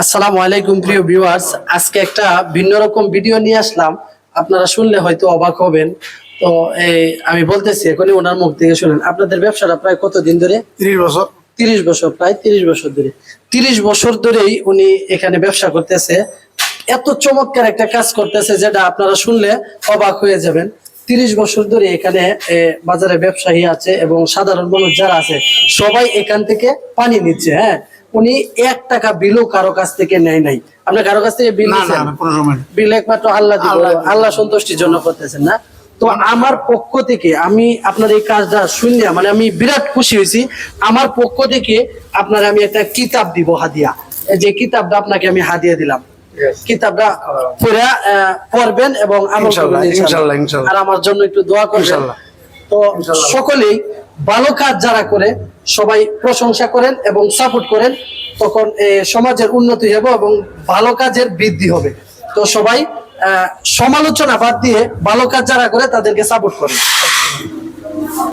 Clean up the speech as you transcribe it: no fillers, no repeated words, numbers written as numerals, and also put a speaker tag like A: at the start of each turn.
A: আসসালামু আলাইকুম প্রিয় ভিউয়ার্স, আজকে একটা ভিন্ন রকম ভিডিও নিয়ে আসলাম। আপনারা শুনলে হয়তো অবাক হবেন। তো আমি বলতেছি এখনই ওনার মুখ থেকে শুনেন। আপনাদের ব্যবসাটা প্রায় কতদিন ধরে?
B: 30 বছর।
A: 30 বছর, প্রায় 30 বছর ধরে। 30 বছর ধরেই উনি এখানে ব্যবসা করতেছে। এত চমৎকার একটা কাজ করতেছে যেটা আপনারা শুনলে অবাক হয়ে যাবেন। 30 বছর ধরে এখানে বাজারে ব্যবসায়ী আছে এবং সাধারণ মানুষ যারা আছে সবাই এখান থেকে পানি নিচ্ছে। হ্যাঁ, উনি 1 টাকা বিলও কারো কাছ থেকে নেয় নাই। আপনার কারো কাছ থেকে বিল
B: না না
A: নিছেন?
B: না, কোনো সময় না।
A: বিল একমাত্র আল্লাহ দিব, আল্লাহ সন্তুষ্টির জন্য করতেছেন না। তো আমার পক্ষ থেকে আমি আপনার এই কাজটা শুনে মানে আমি বিরাট খুশি হয়েছি। আমার পক্ষ থেকে আপনার আমি একটা কিতাব দিব হাদিয়া। এই যে কিতাবটা আপনাকে আমি হাদিয়া দিলাম। কিতাবটা পড়বেন এবং আমল করবেন ইনশাআল্লাহ। আর আমার জন্য একটু দোয়া করবেন। তো সকলেই ভালো কাজ যারা করে সবাই প্রশংসা করেন এবং সাপোর্ট করেন, তখন সমাজের উন্নতি হবে এবং ভালো কাজের বৃদ্ধি হবে। তো সবাই সমালোচনা বাদ দিয়ে ভালো কাজ যারা করে তাদেরকে সাপোর্ট করেন।